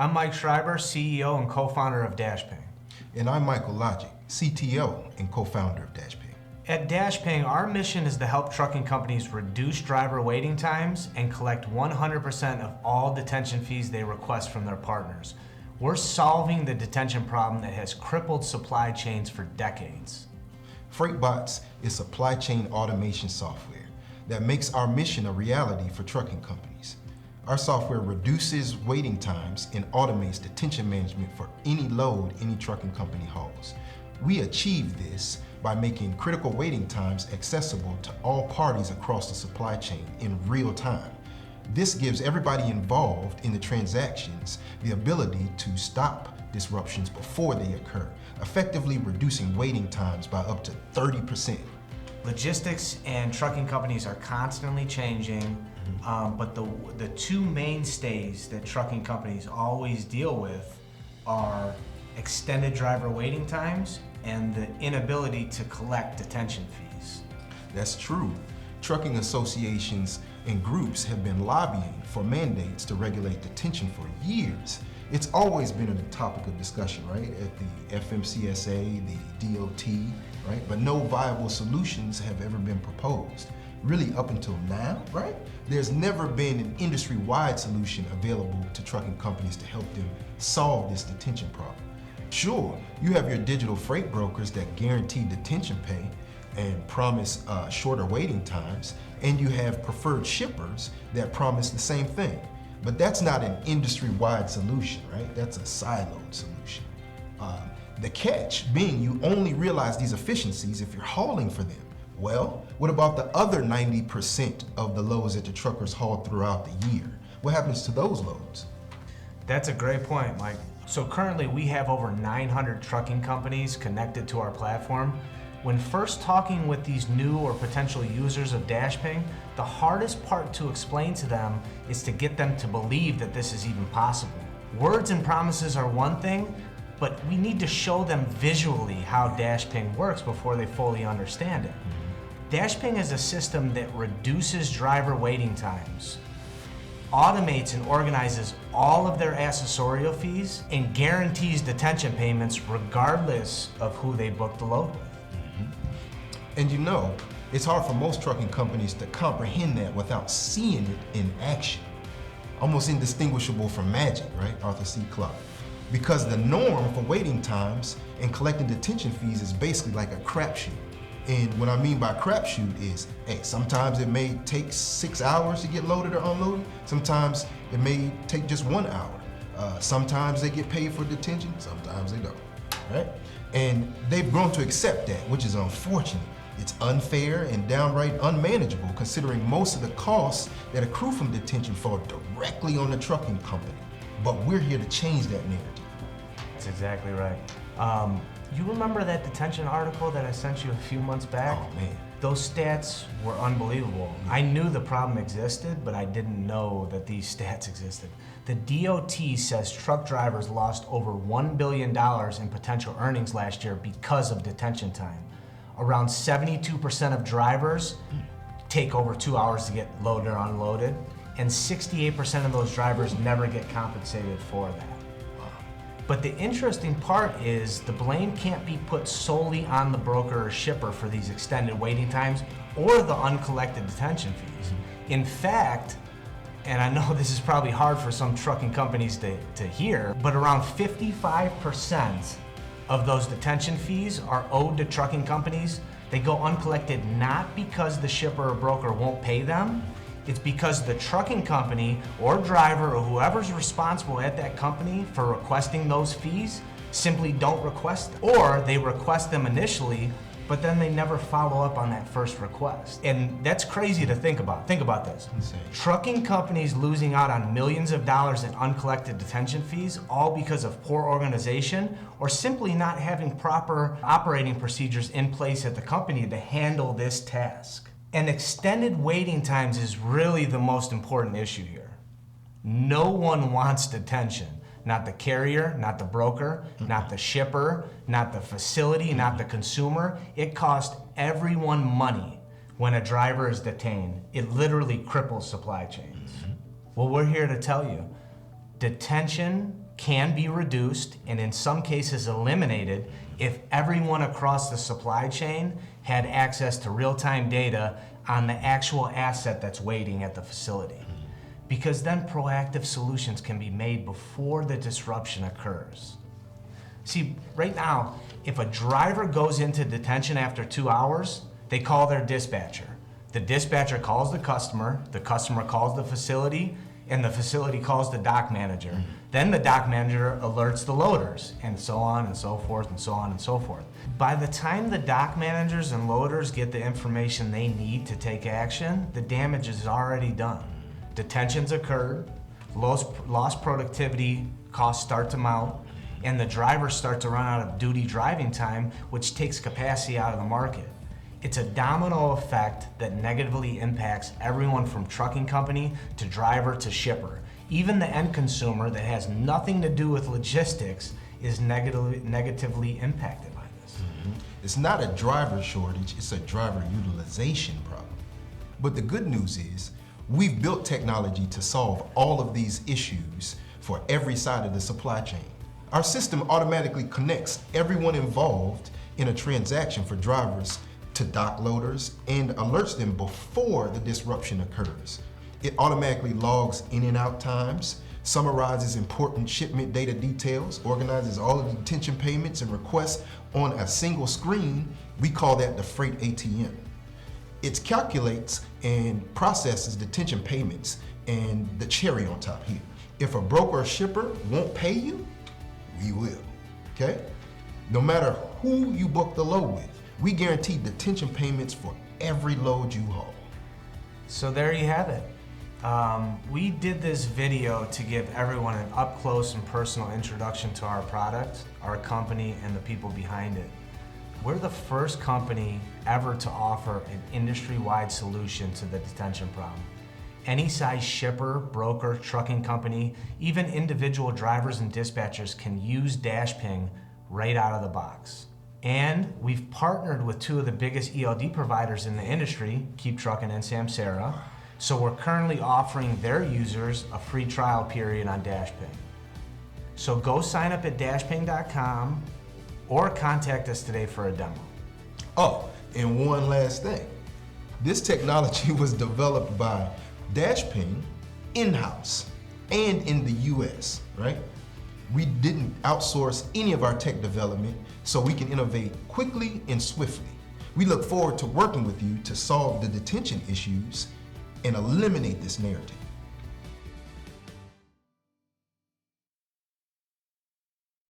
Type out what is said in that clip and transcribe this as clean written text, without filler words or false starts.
I'm Mike Schreiber, CEO and co-founder of DashPing. And I'm Michael Logic, CTO and co-founder of DashPing. At DashPing, our mission is to help trucking companies reduce driver waiting times and collect 100% of all detention fees they request from their partners. We're solving the detention problem that has crippled supply chains for decades. FreightBots is supply chain automation software that makes our mission a reality for trucking companies. Our software reduces waiting times and automates detention management for any load any trucking company hauls. We achieve this by making critical waiting times accessible to all parties across the supply chain in real time. This gives everybody involved in the transactions the ability to stop disruptions before they occur, effectively reducing waiting times by up to 30%. Logistics and trucking companies are constantly changing, but the two mainstays that trucking companies always deal with are extended driver waiting times and the inability to collect detention fees. That's true. Trucking associations and groups have been lobbying for mandates to regulate detention for years. It's always been a topic of discussion, right? At the FMCSA, the DOT, right? But no viable solutions have ever been proposed. Really up until now, right? There's never been an industry-wide solution available to trucking companies to help them solve this detention problem. Sure, you have your digital freight brokers that guarantee detention pay and promise shorter waiting times, and you have preferred shippers that promise the same thing. But that's not an industry-wide solution, right? That's a siloed solution. The catch being you only realize these efficiencies if you're hauling for them. Well, what about the other 90% of the loads that the truckers haul throughout the year? What happens to those loads? That's a great point, Mike. So currently we have over 900 trucking companies connected to our platform. When first talking with these new or potential users of DashPing, the hardest part to explain to them is to get them to believe that this is even possible. Words and promises are one thing, but we need to show them visually how DashPing works before they fully understand it. DashPing is a system that reduces driver waiting times, automates and organizes all of their accessorial fees, and guarantees detention payments regardless of who they book the load with. And you know, it's hard for most trucking companies to comprehend that without seeing it in action. Almost indistinguishable from magic, right? Arthur C. Clarke. Because the norm for waiting times and collecting detention fees is basically like a crapshoot. And what I mean by crapshoot is, hey, sometimes it may take 6 hours to get loaded or unloaded. Sometimes it may take just 1 hour. Sometimes they get paid for detention, sometimes they don't, right? And they've grown to accept that, which is unfortunate. It's unfair and downright unmanageable considering most of the costs that accrue from detention fall directly on the trucking company. But we're here to change that narrative. That's exactly right. You remember that detention article that I sent you a few months back? Oh man. Those stats were unbelievable. I knew the problem existed, but I didn't know that these stats existed. The DOT says truck drivers lost over $1 billion in potential earnings last year because of detention time. Around 72% of drivers take over 2 hours to get loaded or unloaded, and 68% of those drivers never get compensated for that. But the interesting part is the blame can't be put solely on the broker or shipper for these extended waiting times or the uncollected detention fees. In fact, and I know this is probably hard for some trucking companies to hear, but around 55% of those detention fees are owed to trucking companies. They go uncollected not because the shipper or broker won't pay them, it's because the trucking company or driver or whoever's responsible at that company for requesting those fees simply don't request them. Or they request them initially, but then they never follow up on that first request. And that's crazy to think about. Think about this. Insane. Trucking companies losing out on millions of dollars in uncollected detention fees, all because of poor organization or simply not having proper operating procedures in place at the company to handle this task. And extended waiting times is really the most important issue here. No one wants detention. Not the carrier, not the broker, not the shipper, not the facility, not the consumer. It costs everyone money when a driver is detained. It literally cripples supply chains. Well, we're here to tell you, Detention can be reduced and in some cases eliminated if everyone across the supply chain had access to real-time data on the actual asset that's waiting at the facility. Because then proactive solutions can be made before the disruption occurs. See, right now, if a driver goes into detention after 2 hours, they call their dispatcher. The dispatcher calls the customer calls the facility, and the facility calls the dock manager. Then the dock manager alerts the loaders, and so on and so forth and so on and so forth. By the time the dock managers and loaders get the information they need to take action, the damage is already done. Detentions occurred, lost productivity costs start to mount, and the drivers start to run out of duty driving time, which takes capacity out of the market. It's a domino effect that negatively impacts everyone from trucking company to driver to shipper. Even the end consumer that has nothing to do with logistics is negatively impacted by this. It's not a driver shortage, it's a driver utilization problem. But the good news is, we've built technology to solve all of these issues for every side of the supply chain. Our system automatically connects everyone involved in a transaction for drivers to dock loaders and alerts them before the disruption occurs. It automatically logs in and out times, summarizes important shipment data details, organizes all of the detention payments and requests on a single screen. We call that the freight ATM. It calculates and processes detention payments, and the cherry on top here. If a broker or shipper won't pay you, we will, okay? No matter who you book the load with, we guarantee detention payments for every load you haul. So there you have it. We did this video to give everyone an up-close and personal introduction to our product, our company, and the people behind it. We're the first company ever to offer an industry-wide solution to the detention problem. Any size shipper, broker, trucking company, even individual drivers and dispatchers can use DashPing right out of the box. And we've partnered with two of the biggest ELD providers in the industry, Keep Truckin' and Samsara. So we're currently offering their users a free trial period on DashPing. So go sign up at dashping.com or contact us today for a demo. Oh, and one last thing. This technology was developed by DashPing in-house and in the US, right? We didn't outsource any of our tech development so we can innovate quickly and swiftly. We look forward to working with you to solve the detention issues and eliminate this narrative.